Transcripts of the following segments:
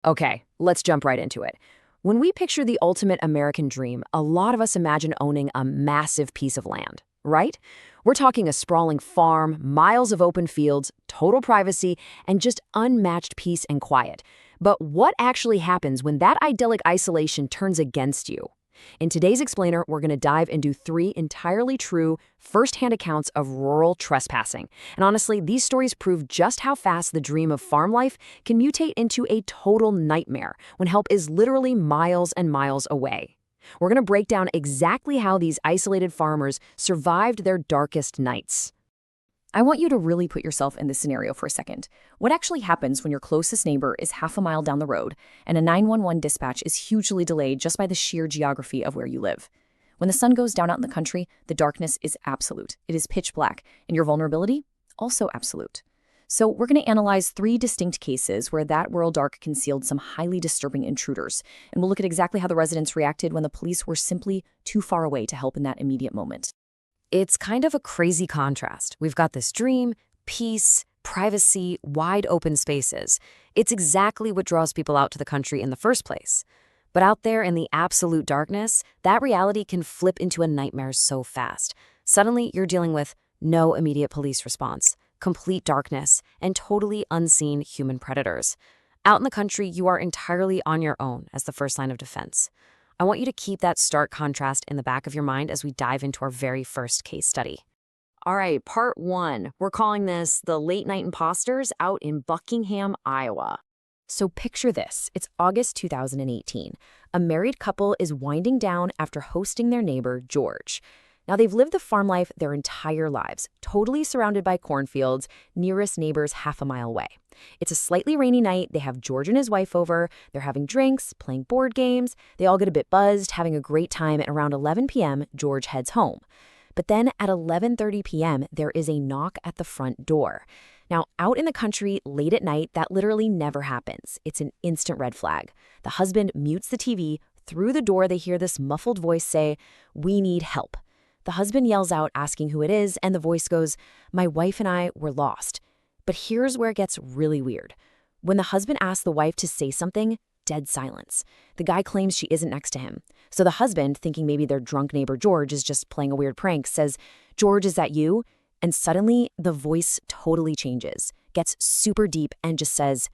Okay, let's jump right into it. When we picture the ultimate American dream, a lot of us imagine owning a massive piece of land, right? We're talking a sprawling farm, miles of open fields, total privacy, and just unmatched peace and quiet. But what actually happens when that idyllic isolation turns against you? In today's Explainer, we're going to dive into three entirely true, first-hand accounts of rural trespassing. And honestly, these stories prove just how fast the dream of farm life can mutate into a total nightmare when help is literally miles and miles away. We're going to break down exactly how these isolated farmers survived their darkest nights. I want you to really put yourself in this scenario for a second. What actually happens when your closest neighbor is half a mile down the road and a 911 dispatch is hugely delayed just by the sheer geography of where you live? When the sun goes down out in the country, the darkness is absolute. It is pitch black, and your vulnerability? Also absolute. So we're going to analyze three distinct cases where that rural dark concealed some highly disturbing intruders, and we'll look at exactly how the residents reacted when the police were simply too far away to help in that immediate moment. It's kind of a crazy contrast. We've got this dream, peace, privacy, wide open spaces. It's exactly what draws people out to the country in the first place. But out there in the absolute darkness, that reality can flip into a nightmare so fast. Suddenly, you're dealing with no immediate police response, complete darkness, and totally unseen human predators. Out in the country, you are entirely on your own as the first line of defense. I want you to keep that stark contrast in the back of your mind as we dive into our very first case study. All right, part one. We're calling this the Late Night Imposters out in Buckingham, Iowa. So picture this. It's August 2018. A married couple is winding down after hosting their neighbor, George. Now, they've lived the farm life their entire lives, totally surrounded by cornfields, nearest neighbors half a mile away. It's a slightly rainy night. They have George and his wife over. They're having drinks, playing board games. They all get a bit buzzed, having a great time. At around 11 p.m., George heads home. But then at 11:30 p.m., there is a knock at the front door. Now, out in the country, late at night, that literally never happens. It's an instant red flag. The husband mutes the TV. Through the door, they hear this muffled voice say, "We need help." The husband yells out, asking who it is, and the voice goes, "My wife and I were lost." But here's where it gets really weird. When the husband asks the wife to say something, dead silence. The guy claims she isn't next to him. So the husband, thinking maybe their drunk neighbor George is just playing a weird prank, says, "George, is that you?" And suddenly, the voice totally changes, gets super deep, and just says,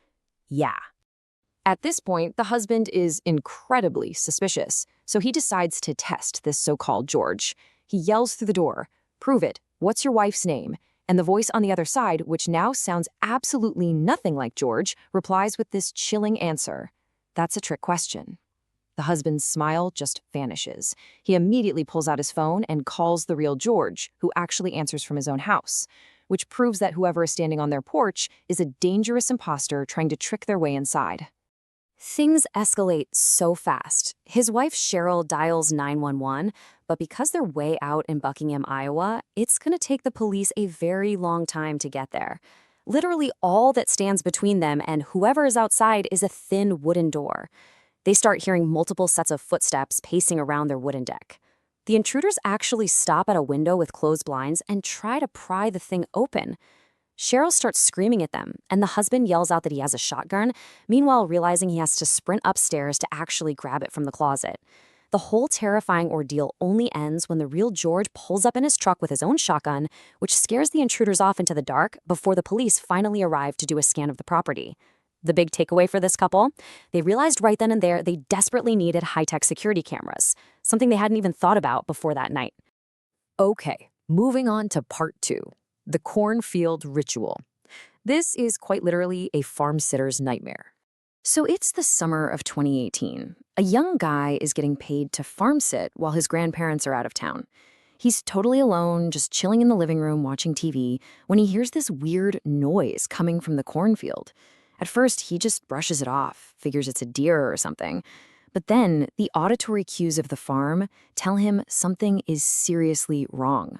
"Yeah." At this point, the husband is incredibly suspicious, so he decides to test this so-called George. He yells through the door, "Prove it. What's your wife's name?" And the voice on the other side, which now sounds absolutely nothing like George, replies with this chilling answer. That's a trick question. The husband's smile just vanishes. He immediately pulls out his phone and calls the real George, who actually answers from his own house, which proves that whoever is standing on their porch is a dangerous imposter trying to trick their way inside. Things escalate so fast. His wife Cheryl dials 911, but because they're way out in Buckingham, Iowa, it's going to take the police a very long time to get there. Literally all that stands between them and whoever is outside is a thin wooden door. They start hearing multiple sets of footsteps pacing around their wooden deck. The intruders actually stop at a window with closed blinds and try to pry the thing open. Cheryl starts screaming at them, and the husband yells out that he has a shotgun, meanwhile realizing he has to sprint upstairs to actually grab it from the closet. The whole terrifying ordeal only ends when the real George pulls up in his truck with his own shotgun, which scares the intruders off into the dark before the police finally arrive to do a scan of the property. The big takeaway for this couple? They realized right then and there they desperately needed high-tech security cameras, something they hadn't even thought about before that night. Okay, moving on to part two. The cornfield ritual. This is quite literally a farm sitter's nightmare. So it's the summer of 2018. A young guy is getting paid to farm sit while his grandparents are out of town. He's totally alone, just chilling in the living room watching TV, when he hears this weird noise coming from the cornfield. At first, he just brushes it off, figures it's a deer or something. But then, the auditory cues of the farm tell him something is seriously wrong.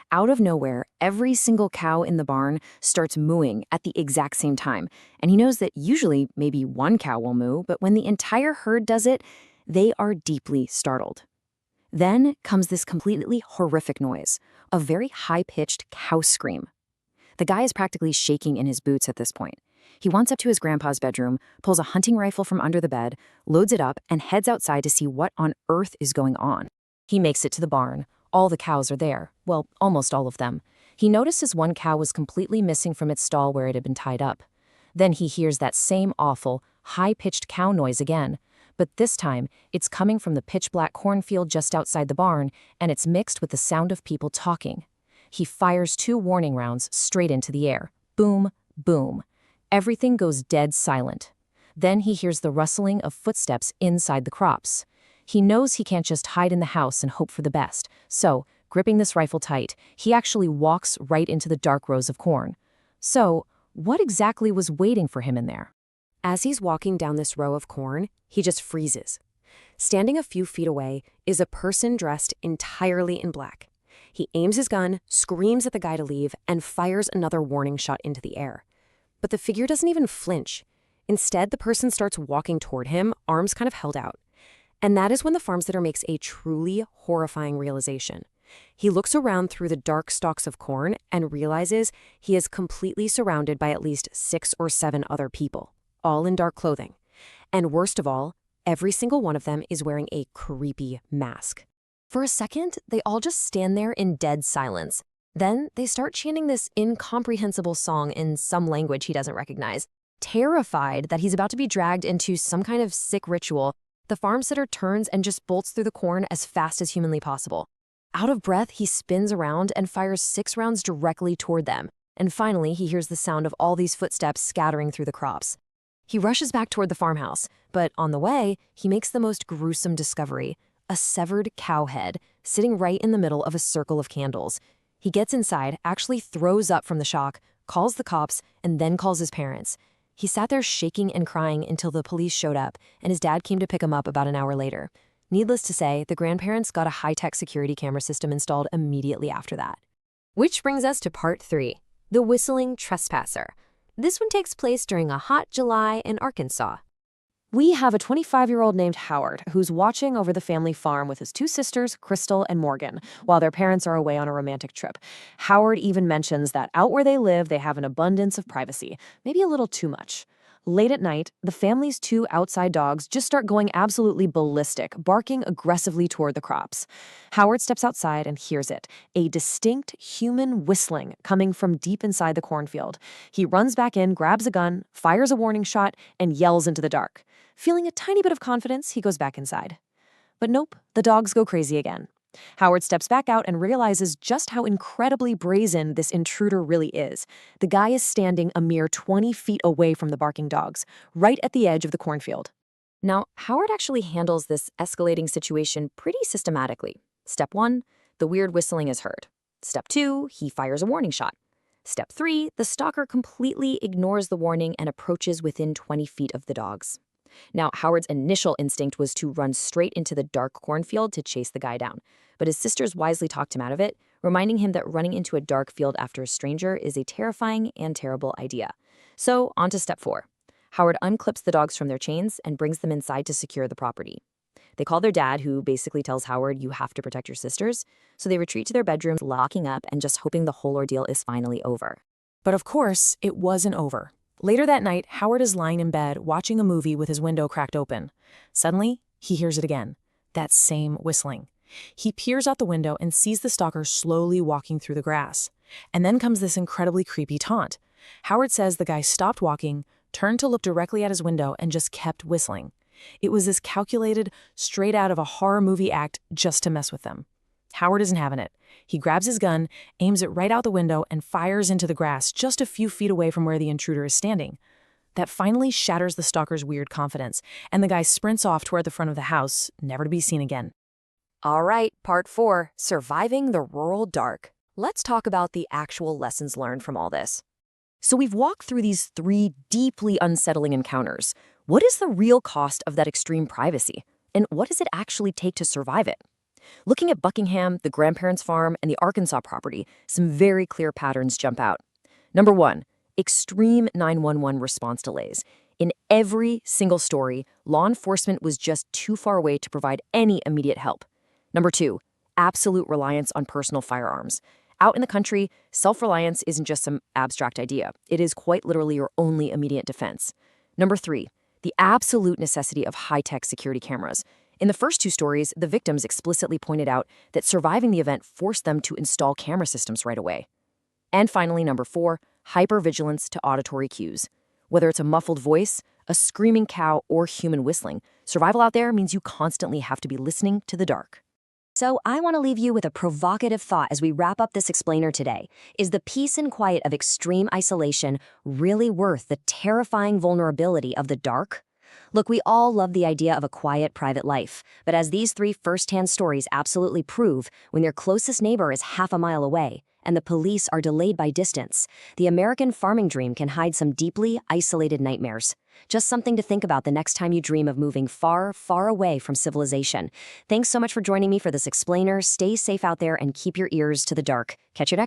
Out of nowhere, every single cow in the barn starts mooing at the exact same time, and he knows that usually maybe one cow will moo, but when the entire herd does it, they are deeply startled. Then comes this completely horrific noise, a very high-pitched cow scream. The guy is practically shaking in his boots at this point. He wants up to his grandpa's bedroom, pulls a hunting rifle from under the bed, loads it up, and heads outside to see what on earth is going on. He makes it to the barn. All the cows are there. Well, almost all of them. He notices one cow was completely missing from its stall where it had been tied up. Then he hears that same awful, high-pitched cow noise again. But this time, it's coming from the pitch-black cornfield just outside the barn, and it's mixed with the sound of people talking. He fires 2 warning rounds straight into the air. Boom, boom. Everything goes dead silent. Then he hears the rustling of footsteps inside the crops. He knows he can't just hide in the house and hope for the best, so, gripping this rifle tight, he actually walks right into the dark rows of corn. So, what exactly was waiting for him in there? As he's walking down this row of corn, he just freezes. Standing a few feet away is a person dressed entirely in black. He aims his gun, screams at the guy to leave, and fires another warning shot into the air. But the figure doesn't even flinch. Instead, the person starts walking toward him, arms kind of held out. And that is when the farmsitter makes a truly horrifying realization. He looks around through the dark stalks of corn and realizes he is completely surrounded by at least 6 or 7 other people, all in dark clothing. And worst of all, every single one of them is wearing a creepy mask. For a second, they all just stand there in dead silence. Then they start chanting this incomprehensible song in some language he doesn't recognize. Terrified that he's about to be dragged into some kind of sick ritual, the farmsitter turns and just bolts through the corn as fast as humanly possible. Out of breath, he spins around and fires 6 rounds directly toward them. And finally, he hears the sound of all these footsteps scattering through the crops. He rushes back toward the farmhouse, but on the way, he makes the most gruesome discovery: a severed cow head sitting right in the middle of a circle of candles. He gets inside, actually throws up from the shock, calls the cops, and then calls his parents. He sat there shaking and crying until the police showed up, and his dad came to pick him up about an hour later. Needless to say, the grandparents got a high-tech security camera system installed immediately after that. Which brings us to part 3, the whistling trespasser. This one takes place during a hot July in Arkansas. We have a 25-year-old named Howard who's watching over the family farm with his 2 sisters, Crystal and Morgan, while their parents are away on a romantic trip. Howard even mentions that out where they live, they have an abundance of privacy, maybe a little too much. Late at night, the family's 2 outside dogs just start going absolutely ballistic, barking aggressively toward the crops. Howard steps outside and hears it, a distinct human whistling coming from deep inside the cornfield. He runs back in, grabs a gun, fires a warning shot, and yells into the dark. Feeling a tiny bit of confidence, he goes back inside. But nope, the dogs go crazy again. Howard steps back out and realizes just how incredibly brazen this intruder really is. The guy is standing a mere 20 feet away from the barking dogs, right at the edge of the cornfield. Now, Howard actually handles this escalating situation pretty systematically. Step 1, the weird whistling is heard. Step 2, he fires a warning shot. Step 3, the stalker completely ignores the warning and approaches within 20 feet of the dogs. Now, Howard's initial instinct was to run straight into the dark cornfield to chase the guy down, but his sisters wisely talked him out of it, reminding him that running into a dark field after a stranger is a terrifying and terrible idea. So, on to step 4. Howard unclips the dogs from their chains and brings them inside to secure the property. They call their dad, who basically tells Howard, "You have to protect your sisters," so they retreat to their bedrooms, locking up and just hoping the whole ordeal is finally over. But of course, it wasn't over. Later that night, Howard is lying in bed watching a movie with his window cracked open. Suddenly, he hears it again, that same whistling. He peers out the window and sees the stalker slowly walking through the grass. And then comes this incredibly creepy taunt. Howard says the guy stopped walking, turned to look directly at his window, and just kept whistling. It was this calculated, straight out of a horror movie act just to mess with them. Howard isn't having it. He grabs his gun, aims it right out the window, and fires into the grass just a few feet away from where the intruder is standing. That finally shatters the stalker's weird confidence, and the guy sprints off toward the front of the house, never to be seen again. All right, part 4, surviving the rural dark. Let's talk about the actual lessons learned from all this. So we've walked through these 3 deeply unsettling encounters. What is the real cost of that extreme privacy? And what does it actually take to survive it? Looking at Buckingham, the grandparents' farm, and the Arkansas property, some very clear patterns jump out. Number 1, extreme 911 response delays. In every single story, law enforcement was just too far away to provide any immediate help. Number 2, absolute reliance on personal firearms. Out in the country, self-reliance isn't just some abstract idea. It is quite literally your only immediate defense. Number 3, the absolute necessity of high-tech security cameras. In the first 2 stories, the victims explicitly pointed out that surviving the event forced them to install camera systems right away. And finally, number 4, hypervigilance to auditory cues. Whether it's a muffled voice, a screaming cow, or human whistling, survival out there means you constantly have to be listening to the dark. So I want to leave you with a provocative thought as we wrap up this explainer today. Is the peace and quiet of extreme isolation really worth the terrifying vulnerability of the dark? Look, we all love the idea of a quiet, private life, but as these 3 first-hand stories absolutely prove, when your closest neighbor is half a mile away and the police are delayed by distance, the American farming dream can hide some deeply isolated nightmares. Just something to think about the next time you dream of moving far, far away from civilization. Thanks so much for joining me for this explainer. Stay safe out there and keep your ears to the dark. Catch you next time.